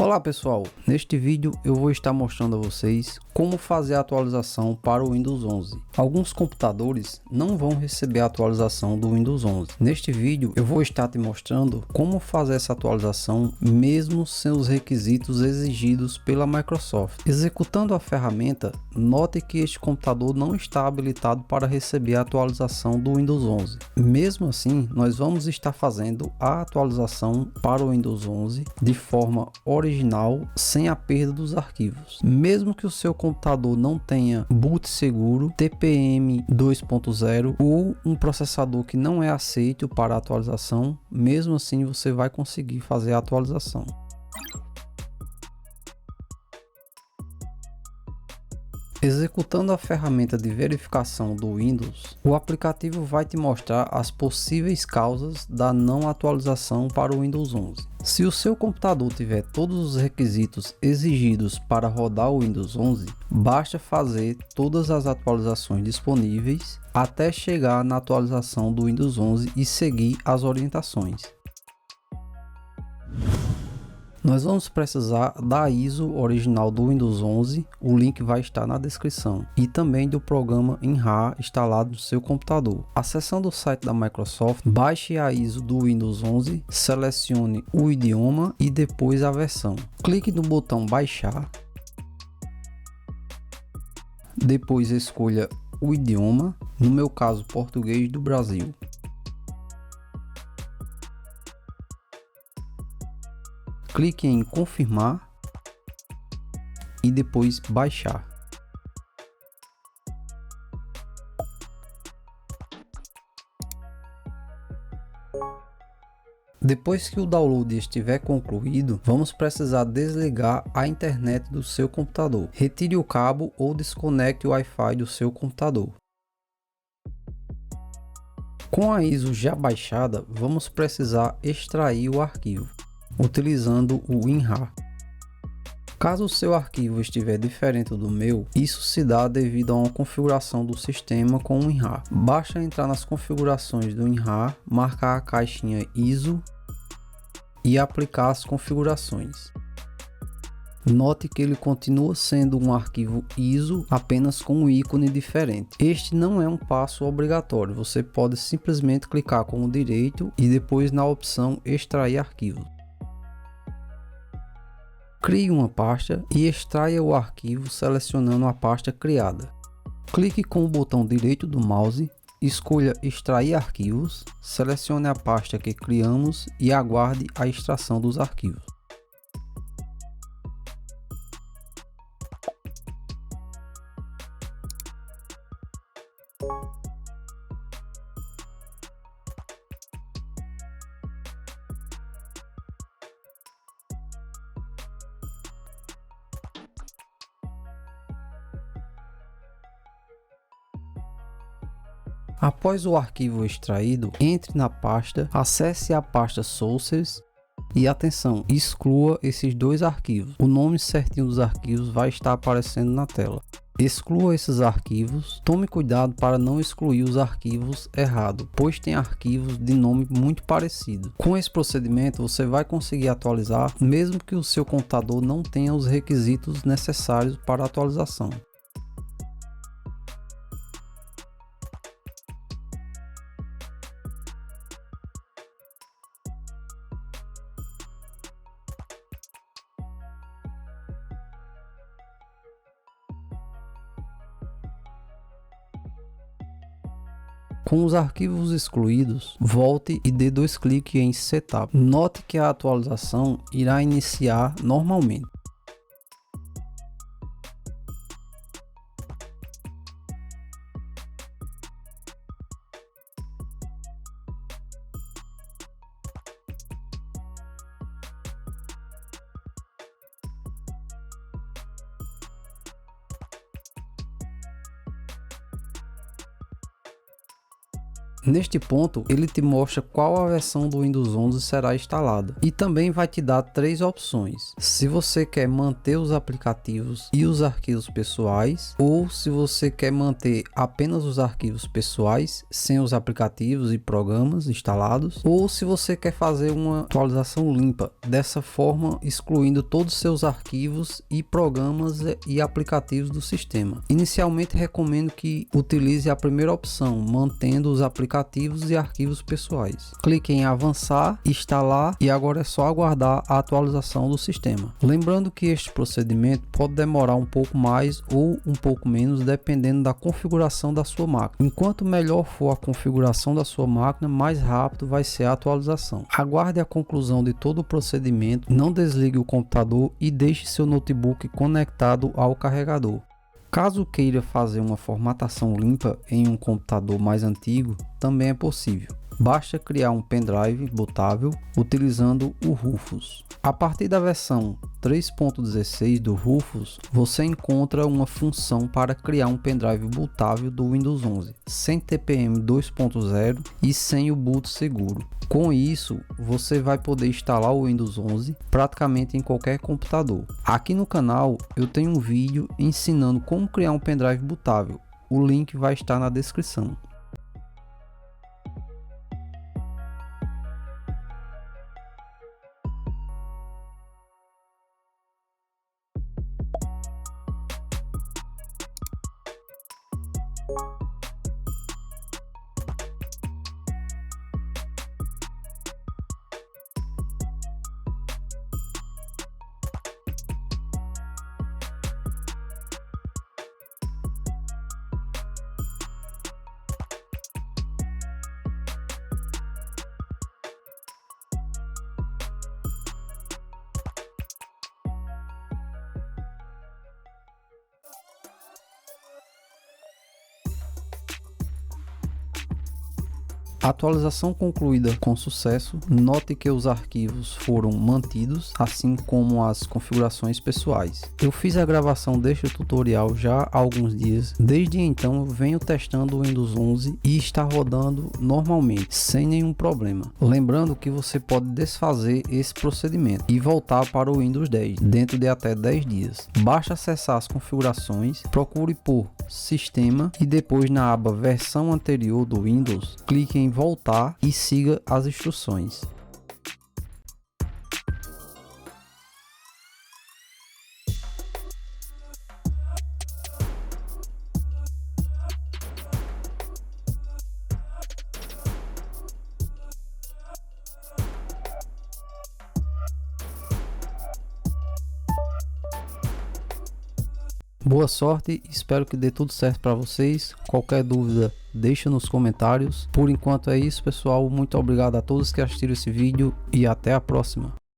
Olá pessoal, neste vídeo eu vou estar mostrando a vocês como fazer a atualização para o Windows 11. Alguns computadores não vão receber a atualização do Windows 11. Neste vídeo eu vou estar te mostrando como fazer essa atualização mesmo sem os requisitos exigidos pela Microsoft. Executando a ferramenta, note que este computador não está habilitado para receber a atualização do Windows 11. Mesmo assim, nós vamos estar fazendo a atualização para o Windows 11 de forma original, sem a perda dos arquivos. Mesmo que o seu computador não tenha boot seguro, TPM 2.0 ou um processador que não é aceito para a atualização, mesmo assim você vai conseguir fazer a atualização. Executando a ferramenta de verificação do Windows, o aplicativo vai te mostrar as possíveis causas da não atualização para o Windows 11. Se o seu computador tiver todos os requisitos exigidos para rodar o Windows 11, basta fazer todas as atualizações disponíveis até chegar na atualização do Windows 11 e seguir as orientações. Nós vamos precisar da ISO original do Windows 11, o link vai estar na descrição, e também do programa WinRAR instalado no seu computador. Acessando o site da Microsoft, baixe a ISO do Windows 11, selecione o idioma e depois a versão. Clique no botão baixar, depois escolha o idioma, no meu caso português do Brasil. Clique em confirmar e depois baixar. Depois que o download estiver concluído, vamos precisar desligar a internet do seu computador. Retire o cabo ou desconecte o Wi-Fi do seu computador. Com a ISO já baixada, vamos precisar extrair o arquivo utilizando o WinRAR. Caso o seu arquivo estiver diferente do meu, isso se dá devido a uma configuração do sistema com o WinRAR. Basta entrar nas configurações do WinRAR, marcar a caixinha ISO e aplicar as configurações. Note que ele continua sendo um arquivo ISO, apenas com um ícone diferente. Este não é um passo obrigatório, você pode simplesmente clicar com o direito e depois na opção extrair arquivo. Crie uma pasta e extraia o arquivo selecionando a pasta criada. Clique com o botão direito do mouse, escolha extrair arquivos, selecione a pasta que criamos e aguarde a extração dos arquivos. Após o arquivo extraído, entre na pasta, acesse a pasta Sources e atenção, exclua esses dois arquivos. O nome certinho dos arquivos vai estar aparecendo na tela. Exclua esses arquivos, tome cuidado para não excluir os arquivos errados, pois tem arquivos de nome muito parecido. Com esse procedimento você vai conseguir atualizar, mesmo que o seu computador não tenha os requisitos necessários para a atualização. Com os arquivos excluídos, volte e dê dois cliques em Setup. Note que a atualização irá iniciar normalmente. Neste ponto, ele te mostra qual a versão do Windows 11 será instalada e também vai te dar três opções: se você quer manter os aplicativos e os arquivos pessoais, ou se você quer manter apenas os arquivos pessoais sem os aplicativos e programas instalados, ou se você quer fazer uma atualização limpa, dessa forma excluindo todos os seus arquivos e programas e aplicativos do sistema. Inicialmente recomendo que utilize a primeira opção, mantendo os aplicativos e arquivos pessoais. Clique em avançar, instalar e agora é só aguardar a atualização do sistema. Lembrando que este procedimento pode demorar um pouco mais ou um pouco menos dependendo da configuração da sua máquina. Enquanto melhor for a configuração da sua máquina, mais rápido vai ser a atualização. Aguarde a conclusão de todo o procedimento, não desligue o computador e deixe seu notebook conectado ao carregador. Caso queira fazer uma formatação limpa em um computador mais antigo, também é possível. Basta criar um pendrive bootável utilizando o Rufus. A partir da versão 3.16 do Rufus, você encontra uma função para criar um pendrive bootável do Windows 11, sem TPM 2.0 e sem o boot seguro. Com isso, você vai poder instalar o Windows 11 praticamente em qualquer computador. Aqui no canal eu tenho um vídeo ensinando como criar um pendrive bootável. O link vai estar na descrição. Atualização concluída com sucesso. Note que os arquivos foram mantidos, assim como as configurações pessoais. Eu fiz a gravação deste tutorial já há alguns dias. Desde então eu venho testando o Windows 11 e está rodando normalmente, sem nenhum problema. Lembrando que você pode desfazer esse procedimento e voltar para o Windows 10 dentro de até 10 dias. Basta acessar as configurações, procure por Sistema e depois na aba Versão anterior do Windows, clique em Voltar e siga as instruções. Boa sorte, espero que dê tudo certo para vocês. Qualquer dúvida, deixa nos comentários. Por enquanto é isso, pessoal. Muito obrigado a todos que assistiram esse vídeo e até a próxima.